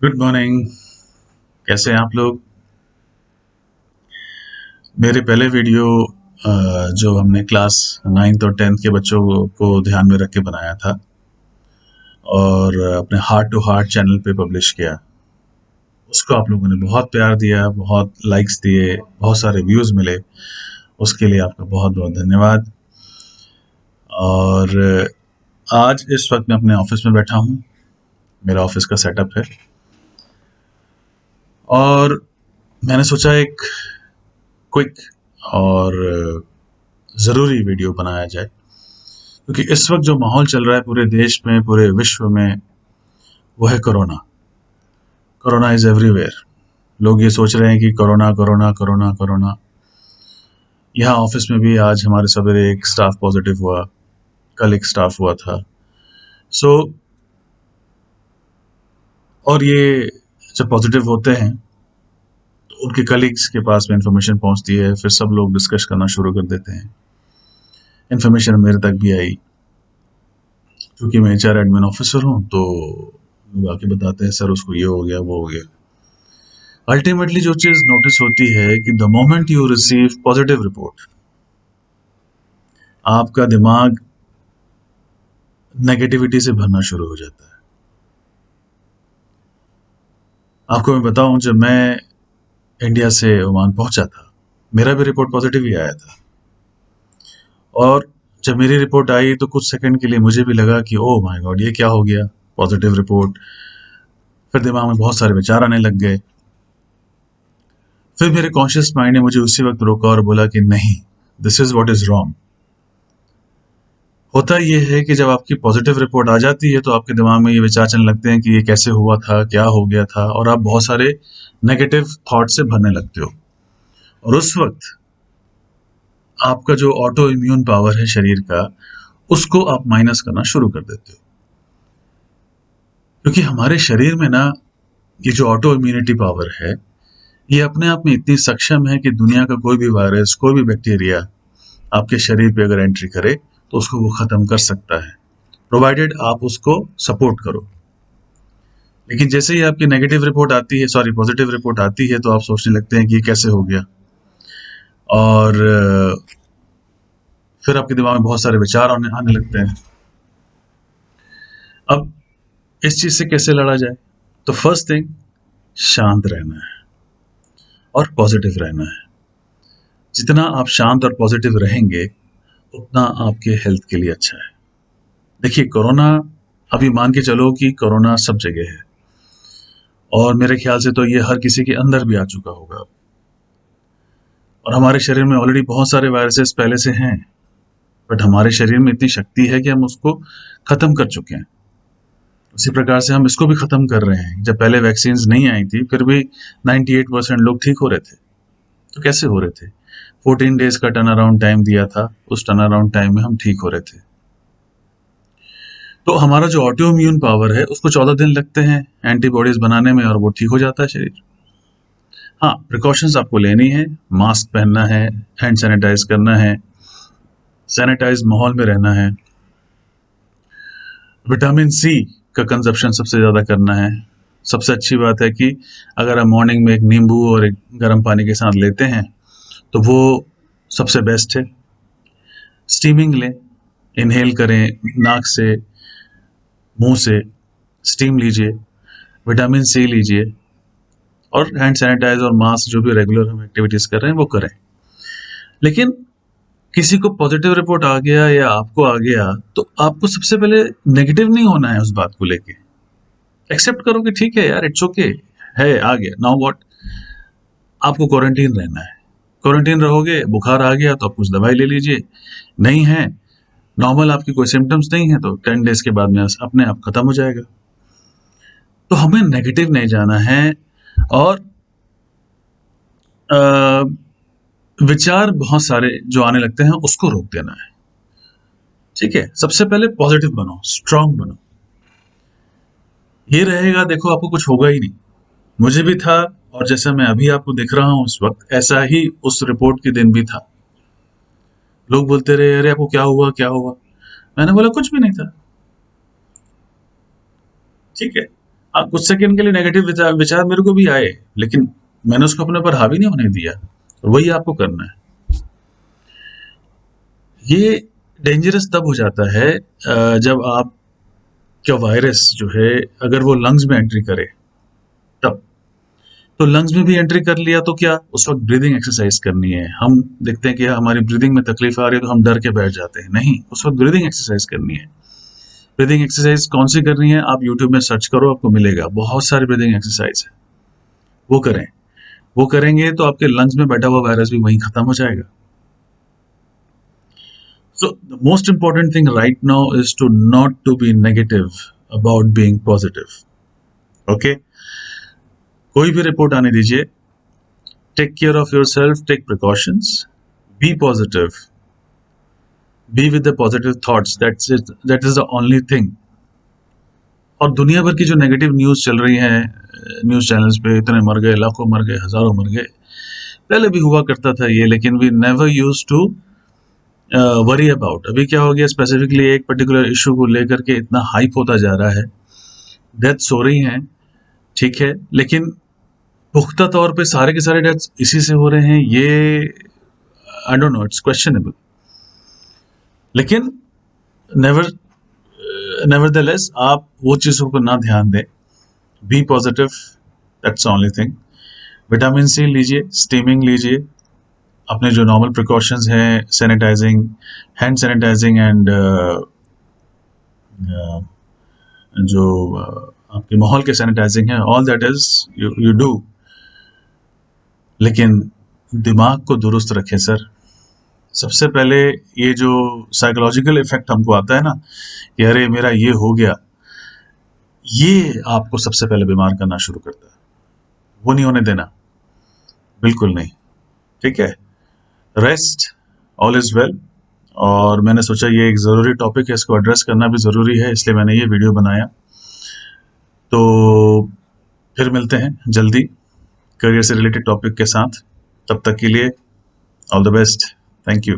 Good morning. कैसे हैं आप लोग? मेरे पहले वीडियो जो हमने क्लास 9th और 10th के बच्चों को ध्यान में रख के बनाया था और अपने हार्ट टू हार्ट चैनल पे पब्लिश किया, उसको आप लोगों ने बहुत प्यार दिया, बहुत लाइक्स दिए, बहुत सारे व्यूज़ मिले। उसके लिए आपका बहुत बहुत धन्यवाद। और आज इस वक्त मैं अपने ऑफिस में बैठा हूँ। मेरा ऑफिस का सेटअप है और मैंने सोचा एक क्विक और ज़रूरी वीडियो बनाया जाए, क्योंकि इस वक्त जो माहौल चल रहा है पूरे देश में, पूरे विश्व में, वो है कोरोना। Corona is everywhere. लोग ये सोच रहे हैं कि कोरोना कोरोना कोरोना कोरोना। यहाँ ऑफिस में भी आज हमारे सवेरे एक स्टाफ पॉजिटिव हुआ, कल एक स्टाफ हुआ था। सो और ये जब पॉजिटिव होते हैं तो उनके कलीग्स के पास में इंफॉर्मेशन पहुंचती है, फिर सब लोग डिस्कस करना शुरू कर देते हैं। इन्फॉर्मेशन मेरे तक भी आई, क्योंकि मैं एचआर एडमिन ऑफिसर हूँ, तो लोग आके बताते हैं सर उसको ये हो गया, वो हो गया। अल्टीमेटली जो चीज नोटिस होती है कि the moment you receive positive report, आपका दिमाग नेगेटिविटी से भरना शुरू हो जाता है। आपको मैं बताऊं, जब मैं इंडिया से ओमान पहुंचा था, मेरा भी रिपोर्ट पॉजिटिव ही आया था। और जब मेरी रिपोर्ट आई तो कुछ सेकंड के लिए मुझे भी लगा कि ओह माय गॉड, ये क्या हो गया, पॉजिटिव रिपोर्ट। फिर दिमाग में बहुत सारे विचार आने लग गए। फिर मेरे कॉन्शियस माइंड ने मुझे उसी वक्त रोका और बोला कि नहीं, this is what is wrong. होता ये है कि जब आपकी पॉजिटिव रिपोर्ट आ जाती है तो आपके दिमाग में ये विचार चलने लगते हैं कि ये कैसे हुआ था, क्या हो गया था, और आप बहुत सारे नेगेटिव थॉट से भरने लगते हो। और उस वक्त आपका जो ऑटो इम्यून पावर है शरीर का, उसको आप माइनस करना शुरू कर देते हो। क्योंकि हमारे शरीर में ना, ये जो ऑटो इम्यूनिटी पावर है, ये अपने आप में इतनी सक्षम है कि दुनिया का कोई भी वायरस, कोई भी बैक्टीरिया आपके शरीर पे अगर एंट्री करे तो उसको वो खत्म कर सकता है, प्रोवाइडेड आप उसको सपोर्ट करो। लेकिन जैसे ही आपकी नेगेटिव रिपोर्ट आती है, सॉरी पॉजिटिव रिपोर्ट आती है, तो आप सोचने लगते हैं कि ये कैसे हो गया। और फिर आपके दिमाग में बहुत सारे विचार आने आने लगते हैं। अब इस चीज से कैसे लड़ा जाए? तो फर्स्ट थिंग, शांत रहना है और पॉजिटिव रहना है। जितना आप शांत और पॉजिटिव रहेंगे, उतना आपके हेल्थ के लिए अच्छा है। देखिए, कोरोना, अभी मान के चलो कि कोरोना सब जगह है, और मेरे ख्याल से तो ये हर किसी के अंदर भी आ चुका होगा। और हमारे शरीर में ऑलरेडी बहुत सारे वायरसेस पहले से हैं, बट हमारे शरीर में इतनी शक्ति है कि हम उसको खत्म कर चुके हैं। उसी प्रकार से हम इसको भी खत्म कर रहे हैं। जब पहले वैक्सीन नहीं आई थी, फिर भी 98% लोग ठीक हो रहे थे। तो कैसे हो रहे थे? 14 डेज का टर्न अराउंड टाइम दिया था, उस टर्न अराउंड टाइम में हम ठीक हो रहे थे। तो हमारा जो ऑटो इम्यून पावर है, उसको 14 दिन लगते हैं एंटीबॉडीज बनाने में, और वो ठीक हो जाता है शरीर। हाँ, प्रिकॉशंस आपको लेनी है। मास्क पहनना है, हैंड सैनिटाइज करना है, सैनिटाइज माहौल में रहना है। विटामिन सी का कंजप्शन सबसे ज़्यादा करना है। सबसे अच्छी बात है कि अगर आप मॉर्निंग में एक नींबू और एक गर्म पानी के साथ लेते हैं तो वो सबसे बेस्ट है। स्टीमिंग लें, इनहेल करें नाक से, मुंह से, स्टीम लीजिए, विटामिन सी लीजिए, और हैंड सैनिटाइज और मास्क जो भी रेगुलर हम एक्टिविटीज़ कर रहे हैं वो करें। लेकिन किसी को पॉजिटिव रिपोर्ट आ गया या आपको आ गया, तो आपको सबसे पहले नेगेटिव नहीं होना है उस बात को लेके। एक्सेप्ट करो कि ठीक है यार, इट्स ओके, है, आ गया, नाउ व्हाट। आपको क्वारंटीन रहना है। क्वारंटीन रहोगे, बुखार आ गया तो आप कुछ दवाई ले लीजिए, नहीं है, नॉर्मल आपकी कोई सिम्टम्स नहीं है, तो 10 डेज के बाद में अपने आप खत्म हो जाएगा। तो हमें नेगेटिव नहीं जाना है, और विचार बहुत सारे जो आने लगते हैं उसको रोक देना है। ठीक है, सबसे पहले पॉजिटिव बनो, स्ट्रांग बनो। ये रहेगा, देखो आपको कुछ होगा ही नहीं। मुझे भी था, और जैसा मैं अभी आपको दिख रहा हूं उस वक्त, ऐसा ही उस रिपोर्ट के दिन भी था। लोग बोलते रहे, अरे आपको क्या हुआ, क्या हुआ? मैंने बोला कुछ भी नहीं था। ठीक है, कुछ सेकंड के लिए नेगेटिव विचार मेरे को भी आए, लेकिन मैंने उसको अपने ऊपर हावी नहीं होने दिया। वही आपको करना है। ये डेंजरस तब हो जाता है जब आपका वायरस जो है अगर वो लंग्स में एंट्री करे, तब तो लंग्स में भी एंट्री कर लिया तो क्या, उस वक्त ब्रीदिंग एक्सरसाइज करनी है। हम देखते हैं कि हमारी ब्रीदिंग में तकलीफ आ रही है तो हम डर के बैठ जाते हैं, नहीं, उस वक्त ब्रीदिंग एक्सरसाइज करनी है। ब्रीदिंग एक्सरसाइज कौन सी करनी है, आप यूट्यूब में सर्च करो, आपको मिलेगा, बहुत सारी ब्रीदिंग एक्सरसाइज है, वो करें। वो करेंगे तो आपके लंग्स में बैठा हुआ वायरस भी वहीं खत्म हो जाएगा। So the most important thing right now is to not to be negative about being positive. Okay? कोई भी रिपोर्ट आने दीजिए, take care of yourself, take precautions, be positive, be with the positive thoughts, that is the only thing. और दुनिया भर की जो negative news चल रही है न्यूज चैनल्स पे, इतने मर गए, लाखों मर गए, हजारों मर गए, पहले भी हुआ करता था ये, लेकिन we never used to worry about. अभी क्या हो गया, स्पेसिफिकली एक पर्टिकुलर इशू को लेकर के इतना हाइप होता जा रहा है, डेथ्स हो रही हैं, ठीक है, लेकिन पुख्ता तौर पे सारे के सारे डेथ्स इसी से हो रहे हैं, ये I don't know, it's questionable. लेकिन नेवरदलेस आप वो चीज़ों को ना ध्यान दें, be positive, that's only thing. Vitamin C लीजिए, स्टीमिंग लीजिए, अपने जो नॉर्मल प्रिकॉशंस हैं, सैनिटाइजिंग, हैंड सैनिटाइजिंग एंड जो आपके माहौल के सैनिटाइजिंग है, all that is you do. लेकिन दिमाग को दुरुस्त रखें सर। सबसे पहले ये जो साइकोलॉजिकल इफेक्ट हमको आता है ना कि अरे मेरा ये हो गया, ये आपको सबसे पहले बीमार करना शुरू करता है। वो नहीं होने देना, बिल्कुल नहीं, ठीक है। Rest, all is well. और मैंने सोचा ये एक ज़रूरी टॉपिक है, इसको एड्रेस करना भी ज़रूरी है, इसलिए मैंने ये वीडियो बनाया। तो फिर मिलते हैं जल्दी करियर से रिलेटेड टॉपिक के साथ। तब तक के लिए all the best, thank you.